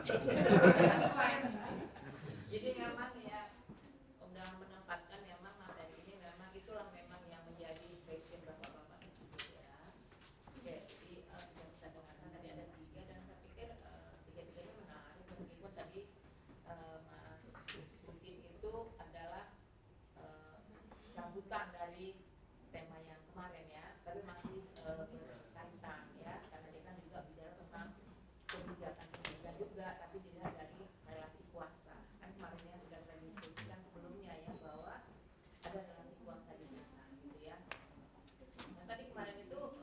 Jadi memang ya udah menempatkan memang materi ini memang itulah memang yang menjadi passion bapak-bapak di situ ya. Oke, jadi sudah kita dengarkan tadi ada 3 dan saya pikir tiga-tiganya menarik meskipun tadi Mas Putin itu adalah cabutan dari tema yang kemarin ya, tapi masih berkaitan ya, karena dia kan juga bicara tentang kebijakan juga, tapi dilihat dari relasi kuasa. Kan kemarinnya sudah kita diskusikan sebelumnya ya bahwa ada relasi kuasa di sana, gitu ya. Nah tadi kemarin itu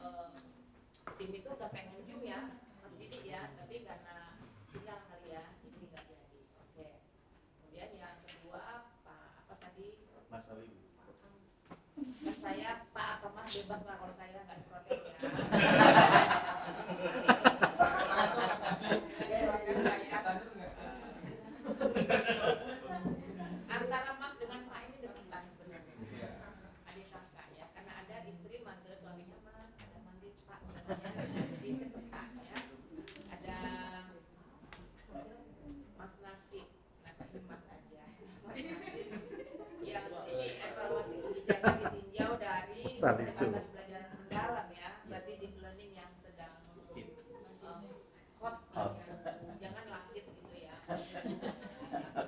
tim itu udah pengen zoom ya, Mas Didi ya, tapi karena sinyal kali ya, jadi nggak jadi. Oke. Kemudian yang kedua Pak apa tadi? Mas Ali. Saya Pak apa Mas bebas lah kalau saya nggak diprotes ya. Antara Mas dengan Pak ini dekatan sebenarnya. Adik kakak ya, karena ada istri manggil suaminya Mas, ada manggil Pak namanya, jadi dekatan ya. Ada Mas Nasib, nah ini Mas aja. Mas Nasib yang ini evaluasi kebijakan ditinjau dari pendekatan pelajaran mendalam ya, berarti deep learning yang sedang hot, jangan lahir gitu ya.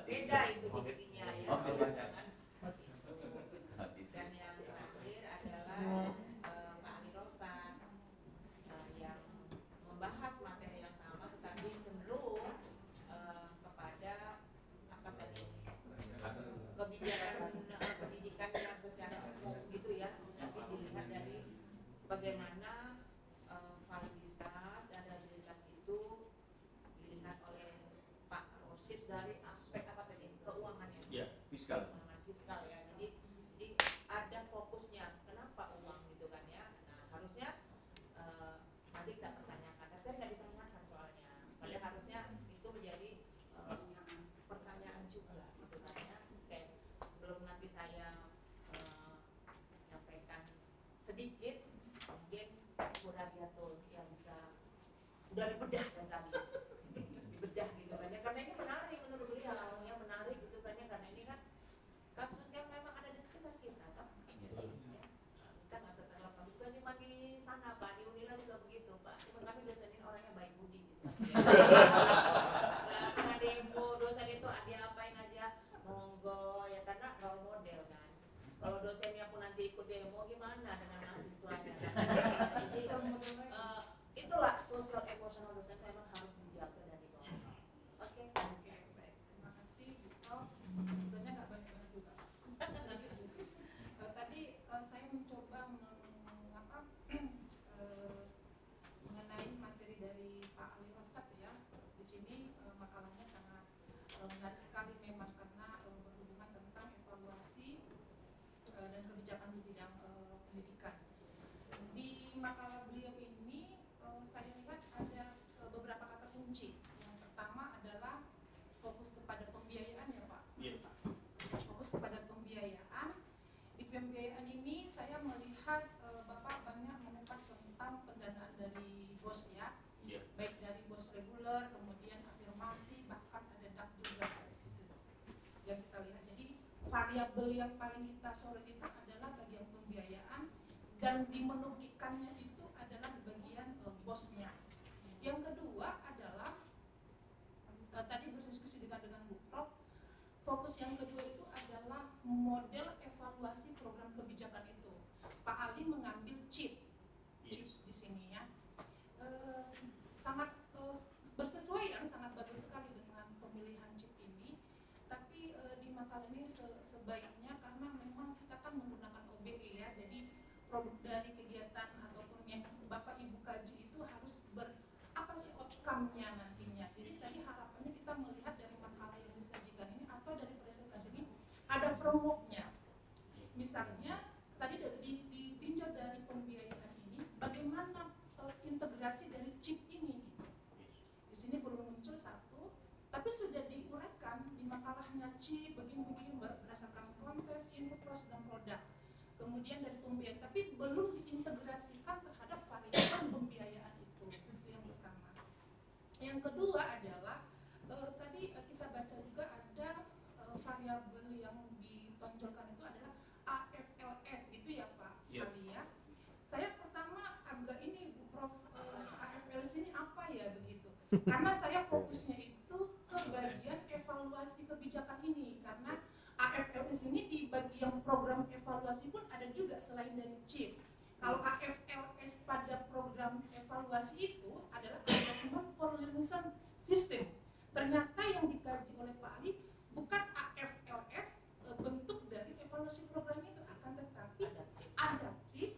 Beda itu diksinya ya, jangan hot. Dan yang terakhir adalah Pak Ali Rosan yang membahas materi yang sama tetapi cenderung kepada apa tadi kebijakan pendidikannya secara umum gitu ya, tapi dilihat dari bagaimana validitas dan reliabilitas itu dilihat oleh Pak Rosid dari aspek apa tadi keuangan ya, fiskal. Keuangan fiskal ya, jadi ada fokusnya kenapa uang gitu kan ya. Nah harusnya nanti kita pertanyakan, tapi nggak ditanyakan soalnya, padahal harusnya itu menjadi pertanyaan juga gitu kan ya. Oke, sebelum nanti saya menyampaikan sedikit, mungkin Bu Radiatul yang bisa udah dibedah kan tadi, dibedah gitu kan ya, karena ini menarik menurut beliau, yang menarik gitu kan ya, karena ini kan kasus yang memang ada di sekitar kita kan. Ya. Kita nggak usah terlalu bukan cuma di sana Pak, di Unila juga begitu Pak, cuma kami biasanya orangnya baik budi gitu. Karena demo dosen itu ada apain aja monggo ya, karena role model kan. Kalau dosennya pun nanti ikut demo gimana dengan mahasiswanya kan? Jadi itulah social emotional dosen memang harus dijaga dari bawah. Oke, baik. Terima kasih Bu. Sebenarnya nggak banyak-banyak juga. Tadi saya mencoba mengenai materi dari Pak Ali Rosat ya. Di sini makalahnya sangat menarik sekali memang karena berhubungan tentang evaluasi dan kebijakan di bidang pendidikan. Di makalah beliau ini saya lihat ada beberapa kata kunci. Yang pertama adalah fokus kepada pembiayaan ya Pak. Fokus kepada pembiayaan. Di pembiayaan ini saya melihat Bapak banyak mengupas tentang pendanaan dari BOS ya, baik dari BOS reguler, kemudian afirmasi, bahkan ada DAP juga gitu yang kita lihat. Jadi variabel yang paling kita sorot itu adalah bagian pembiayaan, dan dimenunggikannya itu adalah di bagian BOS-nya. Yang kedua adalah tadi berdiskusi dengan Bu Prof, fokus yang kedua itu adalah model evaluasi program kebijakan itu. Pak Ali mengambil chip di sini ya, sangat bersesuaian, sangat bagus sekali dengan pemilihan chip ini. Tapi di makalah ini sebaiknya, karena memang kita kan menggunakan OBE ya, jadi produk dari kegiatan ataupun yang Bapak Ibu kaji itu harus apa sih outcome-nya nantinya. Jadi tadi harapannya kita melihat dari makalah yang disajikan ini atau dari presentasi ini ada framework-nya. Misalnya tadi ditinjau dari pembiayaan ini, bagaimana integrasi dari chip ini gitu. Di sini belum muncul satu, tapi sudah diuraikan di makalahnya chip begini-begini berdasarkan kontes, input, proses, dan produk. Kemudian dari pembiayaan, tapi belum diintegrasikan terhadap variabel pembiayaan itu yang pertama. Yang kedua adalah tonjolkan itu adalah AFLS itu ya Pak Iya. Ali ya. Saya pertama agak ini Bu Prof, AFLS ini apa ya begitu. Karena saya fokusnya itu ke bagian evaluasi kebijakan ini, karena AFLS ini di bagian program evaluasi pun ada juga selain dari CHIP. Kalau AFLS pada program evaluasi itu adalah Assessment for Learning System. Ternyata yang dikaji oleh Pak Ali bukan AFLS bentuk dari evaluasi program itu, akan tetapi adaptive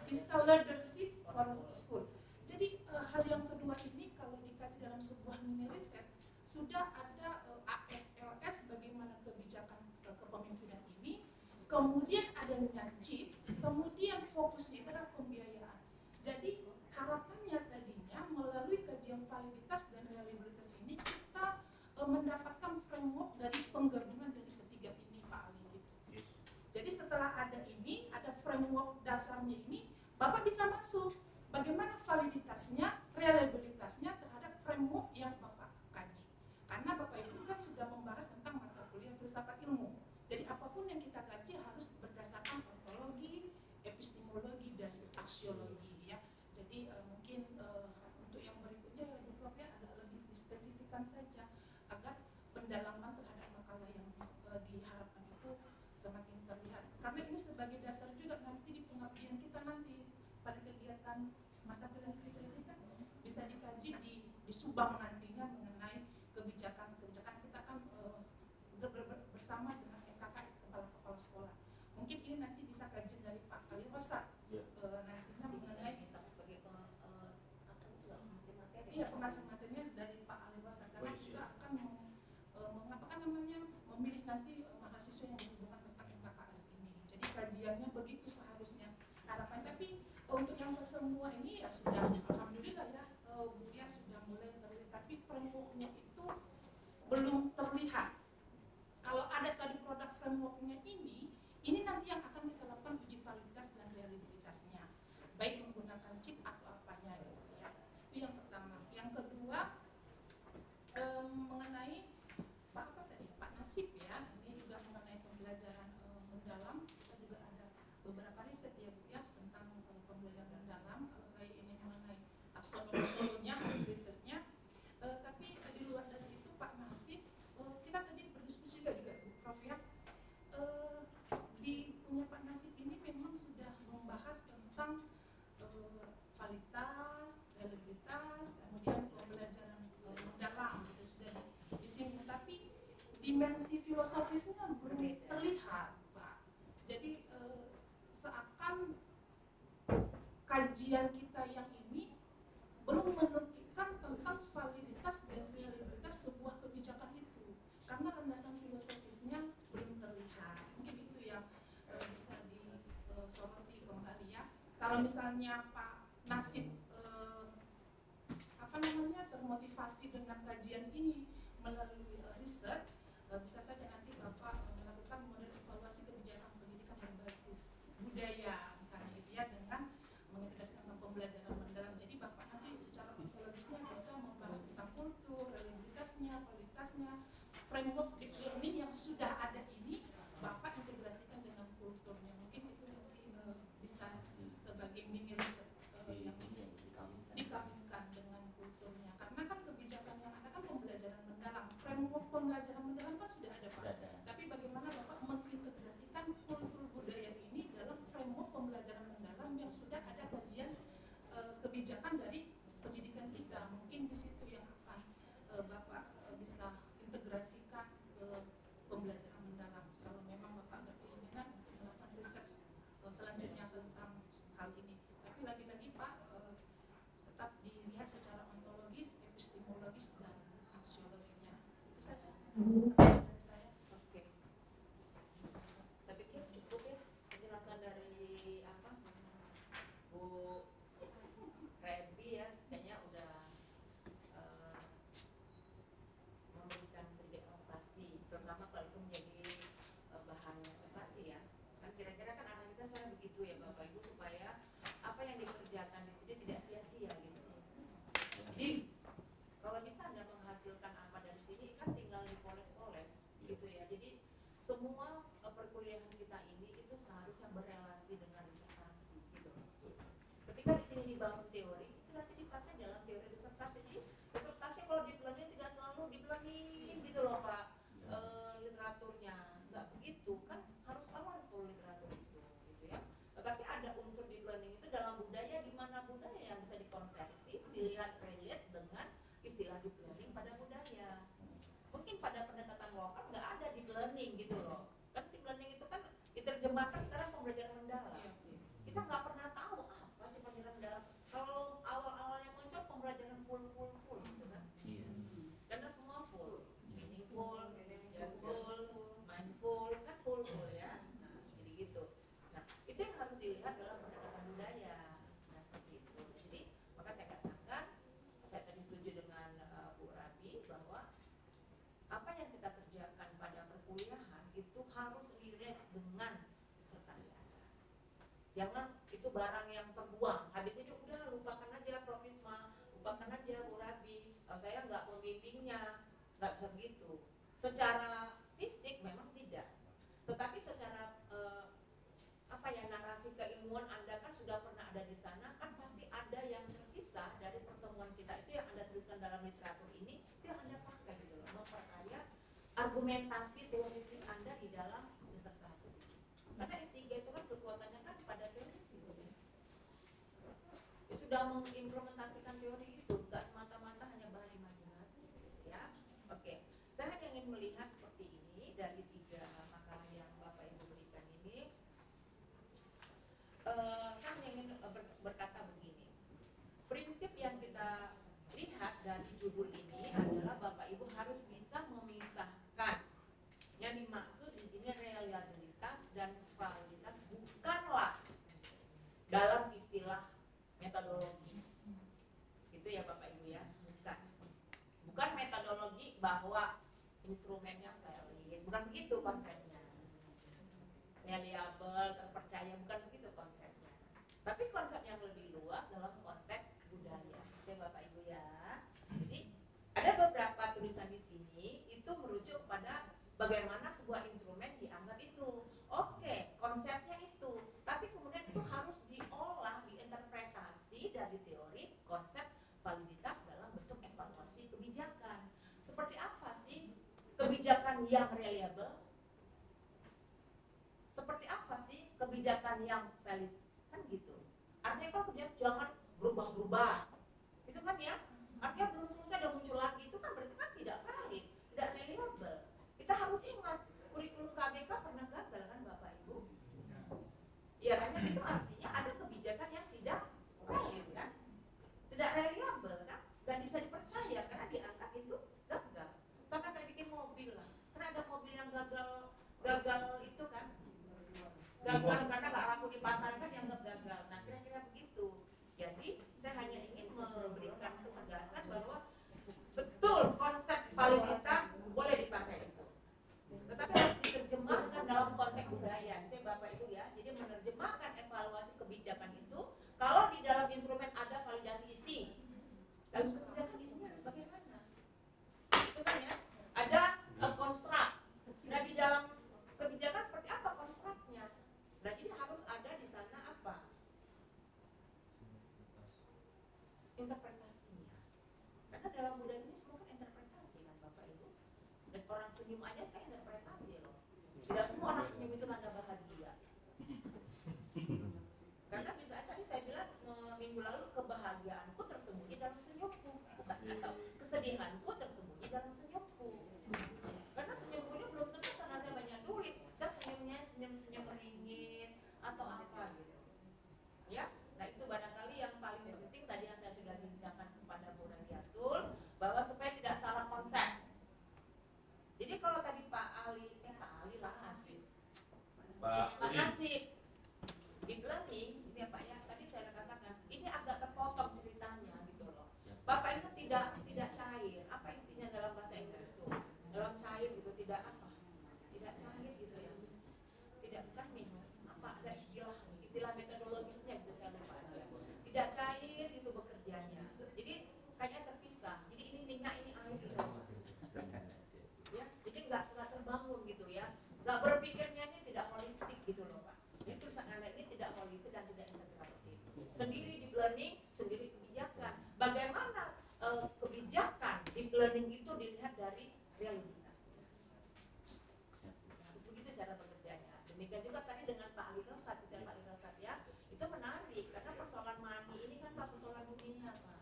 fiscal leadership for school. Jadi hal yang kedua ini kalau dikaji dalam sebuah mini riset sudah ada AFLS bagaimana kebijakan kepemimpinan ini, kemudian adanya CHIP, kemudian fokusnya itu adalah pembiayaan. Jadi harapannya tadinya melalui kajian validitas dan reliabilitas ini kita mendapatkan framework dari penggabungan dari ketiga ini Pak Ali gitu. Jadi setelah ada ini, ada framework dasarnya ini, Bapak bisa masuk bagaimana validitasnya, reliabilitasnya terhadap framework yang Bapak kaji. Karena Bapak Ibu kan sudah membahas tentang mata kuliah filsafat ilmu. Jadi apapun yang kita kaji harus berdasarkan ontologi, epistemologi, dan aksiologi ya. Jadi mungkin untuk yang berikutnya Bu Prof ya agak lebih dispesifikan saja agar pendalaman terhadap makalah yang diharapkan itu semakin terlihat. Karena ini sebagai dasar juga nanti di pengabdian kita nanti pada kegiatan mata kuliah kita ini kan bisa dikaji di Subang nantinya mengenai kebijakan kita kan bersama dengan FKKS kepala sekolah. Mungkin ini nanti bisa kajian dari Pak Ali Rosat nantinya mengenai pengasih materinya dari Pak Ali Rosat, karena kita akan memilih nanti mahasiswa yang berhubungan tentang FKKS ini. Jadi kajiannya begitu seharusnya harapan. Tapi untuk yang kesemua ini ya sudah alhamdulillah ya Bu Dia sudah mulai terlihat, tapi frameworknya itu belum terlihat. Kalau ada tadi produk frameworknya ini nanti yang akan kita lakukan uji validitas dan reliabilitasnya, baik menggunakan chip atau apanya gitu ya. Itu yang pertama. Yang kedua mengenai Pak Nasib ya, ini juga mengenai pembelajaran mendalam. Kita juga ada beberapa riset ya Bu ya tentang pembelajaran mendalam. Kalau saya ini mengenai taksonomi solonya hasil risetnya, tapi di luar dari itu Pak Nasib kita tadi berdiskusi juga Bu Prof ya, di punya Pak Nasib ini memang sudah membahas tentang validitas, reliabilitas, kemudian pembelajaran mendalam itu sudah disinggung, tapi dimensi filosofisnya belum terlihat Pak. Jadi seakan kajian kita yang ini belum menentukan tentang validitas dan reliabilitas sebuah kebijakan itu, karena landasan filosofisnya belum terlihat. Mungkin itu yang bisa disoroti kembali ya. Kalau misalnya Pak Nasib termotivasi dengan kajian ini melalui riset, bisa saja nanti Bapak melakukan model evaluasi kebijakan pendidikan berbasis budaya misalnya gitu ya, dengan mengintegrasikan pembelajaran mendalam. Jadi Bapak nanti secara ontologisnya bisa membahas tentang kultur, reliabilitasnya, kualitasnya, framework deep learning yang sudah ada ini Bapak integrasikan dengan kulturnya. Mungkin itu nanti bisa sebagai mini riset yang dikawinkan dengan kulturnya. Karena kan kebijakan yang ada kan pembelajaran mendalam, framework pembelajaran mendalam kan sudah ada Pak. Tapi bagaimana Bapak mengintegrasikan kultur budaya ini dalam framework pembelajaran mendalam yang sudah ada kajian kebijakan dari pendidikan kita. Mungkin di situ yang akan Bapak bisa integrasikan ke pembelajaran mendalam. Kalau memang Bapak berkeinginan untuk melakukan riset selanjutnya tentang hal ini. Tapi lagi-lagi Pak tetap dilihat secara ontologis, epistemologis, dan aksiologinya. Itu saja dari saya. Oke. Saya pikir cukup ya penjelasan dari Bu Rebi ya, kayaknya udah memberikan sedikit orientasi, terutama kalau itu menjadi bahan presentasi ya. Kan kira-kira kan arah kita saya begitu ya Bapak Ibu, supaya apa yang dikerjakan di sini tidak sia-sia gitu. Jadi kalau bisa Anda menghasilkan apa dari sini kan tinggal dipoles-poles gitu ya. Jadi semua perkuliahan kita ini itu seharusnya berelasi dengan disertasi gitu. Ketika di sini dibangun teori, itu nanti dipakai dalam teori disertasi. Jadi disertasi kalau di planning tidak selalu di planning gitu loh Pak, literaturnya nggak begitu kan, harus full literatur itu gitu ya. Tetapi ada unsur di planning itu dalam budaya, di mana budaya yang bisa dikonversi, dilihat relate dengan istilah di planning pada budaya. Mungkin pada pendekatan lokal nggak ada di planning gitu loh. Kan di planning itu kan diterjemahkan sekarang pembelajaran mendalam. Kita nggak pernah tahu apa sih pembelajaran mendalam. Kalau awal-awalnya muncul pembelajaran full gitu kan. Karena semua full, meaningful, mindful, kan full ya. Nah, jadi gitu. Nah, itu yang harus dilihat dalam pendekatan budaya. Nah, seperti itu. Jadi, maka saya katakan, saya tadi setuju dengan Bu Rabi bahwa apa yang kita kerjakan pada perkuliahan itu harus relate dengan disertasi. Jangan itu barang yang terbuang. Habis itu udah lupakan aja Prof Risma, lupakan aja Bu Rabi. Saya nggak pembimbingnya, nggak bisa begitu. Secara fisik memang tidak, tetapi secara narasi keilmuan Anda kan sudah pernah ada di sana, kan pasti ada yang tersisa dari pertemuan kita itu yang Anda tuliskan dalam literatur ini, itu yang Anda pakai gitu loh, memperkaya argumentasi teoritis Anda di dalam disertasi. Karena S3 itu kan kekuatannya kan pada teoritis ya, sudah mengimplementasikan teori itu, nggak semata-mata hanya bahan imajinasi ya. Oke, saya hanya ingin melihat seperti ini dari 3 makalah yang Bapak Ibu berikan ini. Saya ingin berkata begini, prinsip yang kita lihat dari judul ini adalah Bapak Ibu harus bisa memisahkan yang dimaksud di sini reliabilitas dan validitas bukanlah dalam istilah metodologi, itu ya Bapak Ibu ya, bukan metodologi bahwa instrumennya valid, bukan begitu konsepnya. Reliable, terpercaya, bukan begitu konsepnya. Tapi konsep yang lebih luas dalam konteks budaya. Oke Bapak Ibu ya. Jadi ada beberapa tulisan di sini itu merujuk pada bagaimana sebuah instrumen dianggap itu. Oke, konsepnya itu. Tapi kemudian itu harus diolah, diinterpretasi dari teori konsep validitas dalam bentuk evaluasi kebijakan. Seperti apa sih kebijakan yang reliable? Seperti apa sih kebijakan yang valid? Kan gitu. Artinya kan kebijakan jangan berubah-ubah. Itu kan ya. Artinya belum selesai dan muncul lagi. Itu kan berarti kan tidak valid, tidak reliable. Kita harus ingat kurikulum KBK pernah gagal kan Bapak Ibu? Ya kan itu artinya ada kebijakan yang tidak valid kan? Tidak reliable kan? Dan bisa dipercaya karena dianggap itu gagal. Sampai kayak bikin mobil lah. Karena ada mobil yang gagal itu kan? Gagal karena nggak laku di pasaran kan dianggap gagal. Nah kira-kira begitu. Jadi saya hanya ingin memberikan ketegasan bahwa betul konsep validitas boleh dipakai itu, tetapi harus diterjemahkan dalam konteks budaya. Itu Bapak Ibu ya. Jadi menerjemahkan evaluasi kebijakan itu kalau di dalam instrumen ada validasi isi, lalu kebijakan isinya harus bagaimana? Itu kan ya. Ada konstruk. Nah di dalam kebijakan seperti apa konstruknya? Nah jadi harus ada di sana apa? Interpretasinya. Karena dalam budaya ini semua kan interpretasi kan Bapak Ibu. Dan orang senyum aja saya interpretasi loh. Tidak semua orang senyum itu tanda bahagia. Karena misalnya tadi saya bilang minggu lalu kebahagiaanku tersembunyi dalam senyumku, atau kesedihanku tersembunyi dalam senyumku. Karena senyumku ini belum tentu karena saya banyak duit, kan senyumnya senyum meringis atau apa gitu. Ya, nah itu barangkali yang paling penting tadi yang saya sudah bincangkan kepada Bu Radiatul, bahwa supaya tidak salah konsep. Jadi kalau tadi Pak Ali lah Nasib. Pak Nasib di planning, ini ya Pak ya, tadi saya katakan ini agak terpotong ceritanya gitu loh. Bapak itu tidak cair. Apa istinya dalam bahasa Inggris tuh? Dalam cair gitu, tidak apa? Tidak cair gitu ya. Tidak bukan mix. Apa ada istilah metodologisnya gitu saya lupa aja. Tidak cair gitu bekerjanya. Jadi kayaknya terpisah. Jadi ini minyak, ini air gitu. Ya, jadi nggak terbangun gitu ya. Nggak berpikirnya ini tidak learning, sendiri kebijakan. Bagaimana kebijakan deep learning itu dilihat dari realitasnya. Harus begitu cara bekerjanya. Demikian juga tadi dengan Pak Ali Rosat, Pak Ali Rosat ya, itu menarik karena persoalan money ini kan Pak persoalan dunia Pak.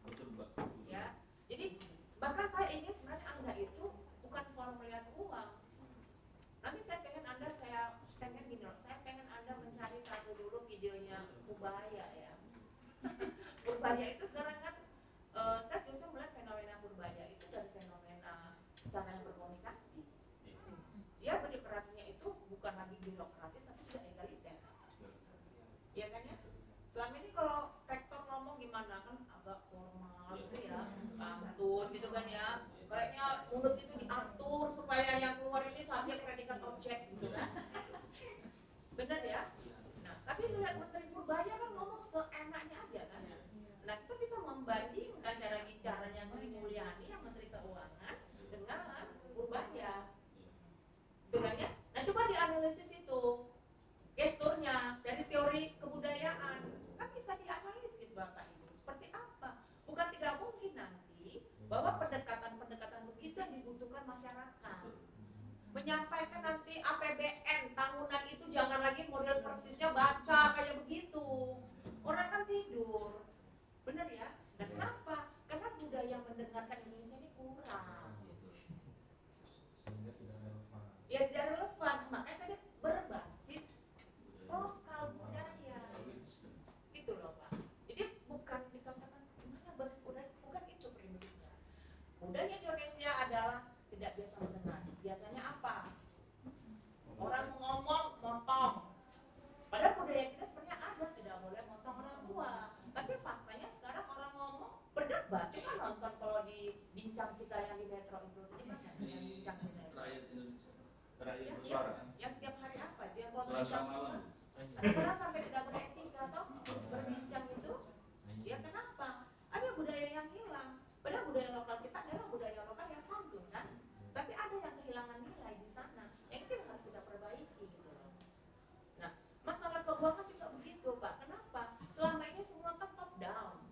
Betul Mbak. Ya, jadi bahkan saya ingin sebenarnya Anda itu bukan soal melihat uang. Nanti saya pengen gini loh, saya pengen Anda mencari satu dulu videonya Purbaya ya. Purbaya itu sekarang kan saya justru melihat fenomena Purbaya itu dari fenomena cara yang berkomunikasi. Dia berdemokrasinya itu bukan lagi birokratis tapi sudah egaliter. Iya kan ya? Selama ini kalau rektor ngomong gimana kan agak formal gitu ya, santun gitu kan ya. Kayaknya mulut itu diatur supaya yang keluar ini subjek predikat objek gitu kan. Benar ya? Nah, tapi lihat Menteri Purbaya kan ngomong seenaknya aja kan. Nah, kita bisa membandingkan cara bicaranya Sri Mulyani yang Menteri Keuangan dengan Purbaya. Dengan ya? Nah, coba dianalisis itu gesturnya dari teori kebudayaan kan bisa dianalisis Bapak Ibu seperti apa. Bukan tidak mungkin nanti bahwa pendekatan begitu yang dibutuhkan masyarakat. Menyampaikan nanti APBN tahunan itu jangan lagi model persisnya baca kayak begitu. Orang kan tidur. Benar ya? Nah, kenapa? Karena budaya mendengarkan Indonesia ini kurang. Ya tidak relevan. Makanya tadi berbasis lokal budaya. Gitu loh Pak. Jadi bukan dikatakan gimana basis budaya, bukan itu prinsipnya. Budaya Indonesia adalah tidak biasa mendengar. Biasanya apa? Orang ngomong motong. Padahal budaya kita sebenarnya ada tidak boleh motong orang tua. Tapi faktanya sekarang orang ngomong berdebat. Coba nonton kalau di bincang kita yang di Metro itu. Bincang kita. Rakyat Indonesia. Rakyat bersuara. Yang tiap hari apa? Dia Selasa malam. Kadang-kadang sampai tidak beretika atau berbincang itu. Ya kenapa? Ada budaya yang hilang. Padahal budaya lokal kita adalah budaya lokal yang santun kan. Tapi ada yang kehilangan nilai di sana. Yang itu yang harus kita perbaiki gitu loh. Nah, masalah keuangan juga begitu Pak. Kenapa? Selama ini semua kan top down.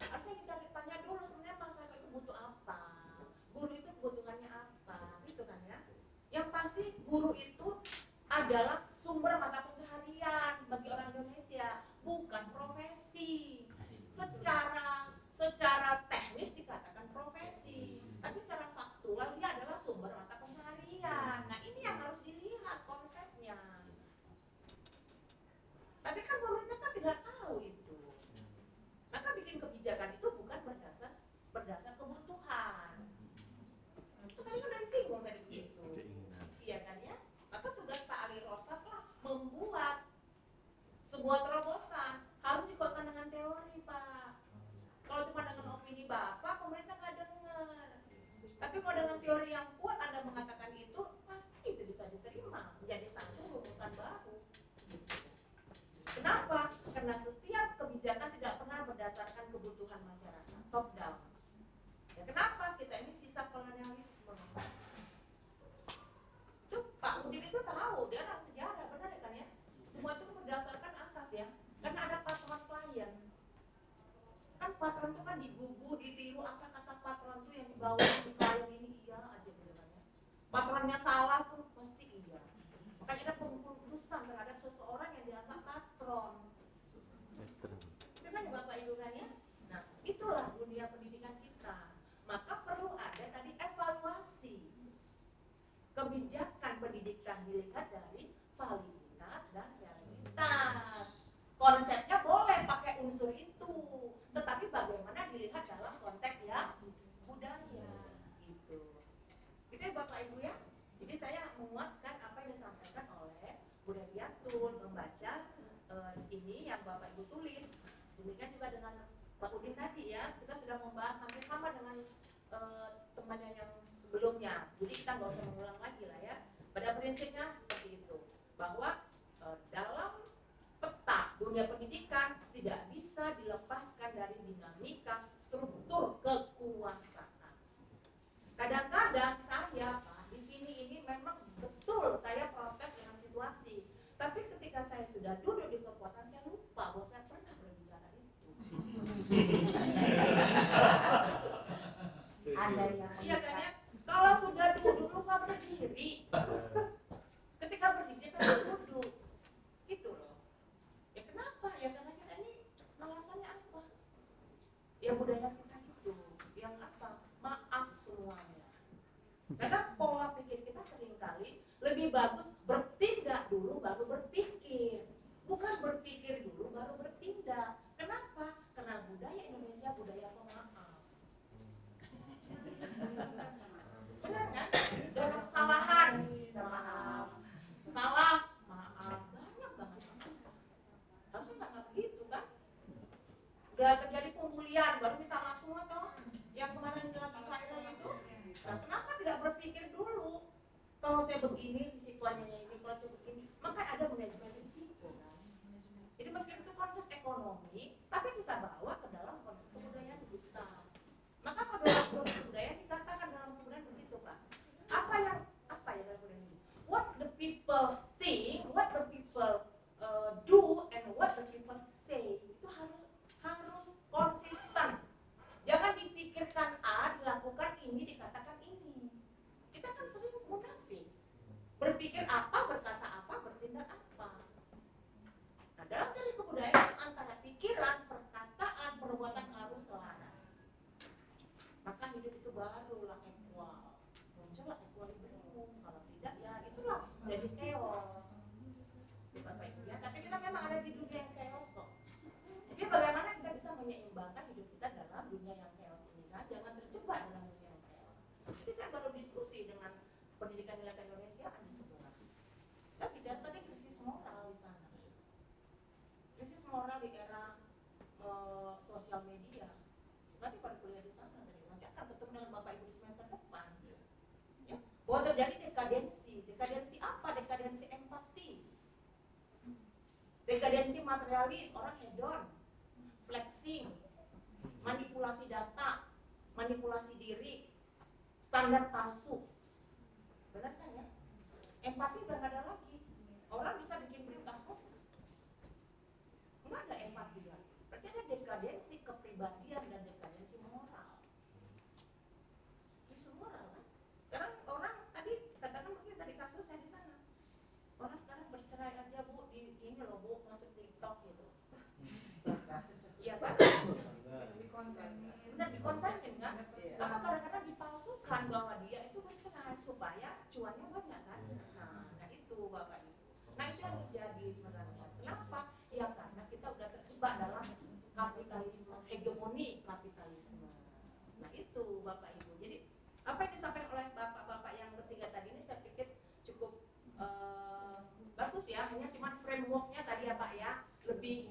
Harusnya kita tanya dulu sebenarnya masyarakat itu butuh apa. Guru itu kebutuhannya apa. Gitu kan ya. Yang pasti guru itu adalah sumber mata pencaharian bagi orang Indonesia, bukan profesi. Secara teknis dikatakan profesi, tapi secara faktual dia adalah sumber mata pencaharian. Nah, ini yang harus dilihat konsepnya. Tapi kan pemerintah kan tidak tahu itu. Maka bikin kebijakan itu bukan berdasar kebutuhan. Itu kan udah disinggung tadi begitu. Iya kan ya? Maka tugas Pak Ali Rosat lah membuat sebuah terobosan. Harus dikuatkan dengan teori Pak. Kalau cuma dengan opini Bapak, pemerintah nggak dengar. Tapi kalau dengan teori yang kuat Anda mengatakan itu, pasti itu bisa diterima menjadi satu rumusan baru. Kenapa? Karena setiap kebijakan tidak pernah berdasarkan kebutuhan masyarakat, top down. Ya, kenapa? Kita ini sisa kolonialisme. Itu Pak Udin itu tahu, dia anak sejarah, benar ya kan ya? Semua itu berdasarkan atas ya, karena ada patron klien. Kan patron itu kan digugu, ditiru apa kata patron itu yang dibawa di klien ini iya aja gitu kan ya. Patronnya salah tuh pasti iya. Makanya ada pengkultusan terhadap seseorang yang dianggap patron. Itu kan ya Bapak Ibu kan ya. Nah itulah dunia pendidikan kita. Maka perlu ada tadi evaluasi. Kebijakan pendidikan dilihat dari validitas dan realitas. Konsepnya boleh pakai unsur itu, tetapi bagaimana dilihat dalam konteks ya budaya gitu. Itu ya Bapak Ibu ya. Jadi saya menguatkan apa yang disampaikan oleh Bu Deviatun, membaca ini yang Bapak Ibu tulis. Demikian juga dengan Pak Udin tadi ya, kita sudah membahas sampai sama dengan temannya yang sebelumnya. Jadi kita nggak usah mengulang lagi lah ya. Pada prinsipnya seperti itu, bahwa dalam peta dunia pendidikan tidak bisa dilepaskan dari dinamika struktur kekuasaan. Kadang-kadang saya Pak di sini ini memang betul saya protes dengan situasi, tapi ketika saya sudah duduk di kekuasaan saya lupa bahwa saya pernah harus bertindak dulu baru berpikir, bukan berpikir dulu baru bertindak. Kenapa? Karena budaya Indonesia budaya pemaaf. Benar kan? Dalam kesalahan, maaf, salah, maaf, banyak banget. Harusnya nggak begitu kan? Udah terjadi pembulian baru minta maaf semua toh? Yang kemarin lagi viral itu. Nah, kenapa tidak berpikir dulu? Kalau saya begini, risikonya ini, kalau saya begini, maka ada manajemen risiko kan. Jadi meskipun itu konsep ekonomi, tapi bisa bawa ke dalam konsep kebudayaan kita. Maka kalau dalam konsep kebudayaan dikatakan dalam kebudayaan begitu Pak. Apa yang dalam kebudayaan ini? What the people think, what the people do, and what the people say itu harus konsisten. Jangan dipikirkan A, dilakukan ini, dikatakan ini. Kita kan sering munafik. Berpikir apa, berkata apa, bertindak apa. Nah, dalam teori kebudayaan antara pikiran, perkataan, perbuatan harus selaras. Maka hidup itu barulah equal. Muncullah equilibrium. Kalau tidak ya itulah jadi chaos. Bapak Ibu ya, tapi kita memang ada di dunia yang chaos kok. Jadi bagaimana kita bisa menyeimbangkan hidup kita dalam dunia yang chaos ini kan? Jangan terjebak dalam dunia yang chaos. Jadi saya baru diskusi dengan pendidikan nilai keindonesiaan di sebelah. Kita bicara tadi krisis moral di sana. Krisis moral di era sosial media. Tadi baru kuliah di sana tadi. Nanti akan ketemu dengan Bapak Ibu di semester depan. Ya, bahwa terjadi dekadensi. Dekadensi apa? Dekadensi empati. Dekadensi materialis, orang hedon, flexing, manipulasi data, manipulasi diri, standar palsu. Benar kan ya? Empati udah nggak ada lagi. Orang bisa bikin berita hoax. Nggak ada empati lagi. Berarti ada dekadensi kepribadian dan dekadensi moral. Isu moral kan? Sekarang orang tadi katakan mungkin tadi kasusnya di sana. Orang sekarang bercerai aja Bu di ini loh Bu masuk TikTok gitu. Iya Pak. Benar dikontenin kan? Apa kadang-kadang dipalsukan bahwa dia itu bercerai supaya cuannya banyak kan? Nah itu Bapak Ibu. Nah itu yang terjadi sebenarnya. Kenapa? Ya karena kita udah terjebak dalam kapitalisme, hegemoni kapitalisme. Nah itu Bapak Ibu. Jadi apa yang disampaikan oleh bapak-bapak yang ketiga tadi ini saya pikir cukup bagus ya, hanya cuma frameworknya tadi ya Pak ya, lebih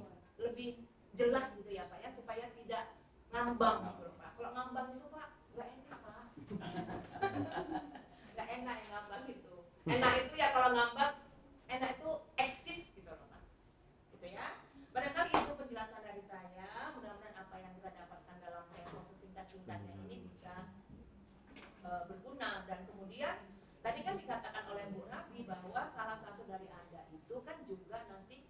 jelas gitu ya Pak ya, supaya tidak ngambang gitu loh Pak. Kalau ngambang itu Pak, nggak enak Pak. Nggak enak yang ngambang gitu. Enak itu ya kalau ngambang, enak itu eksis gitu loh Pak. Gitu ya. Barangkali itu penjelasan dari saya. Mudah-mudahan apa yang kita dapatkan dalam tempo sesingkat-singkatnya ini bisa berguna. Dan kemudian tadi kan dikatakan oleh Bu Nabi bahwa salah satu dari Anda itu kan juga nanti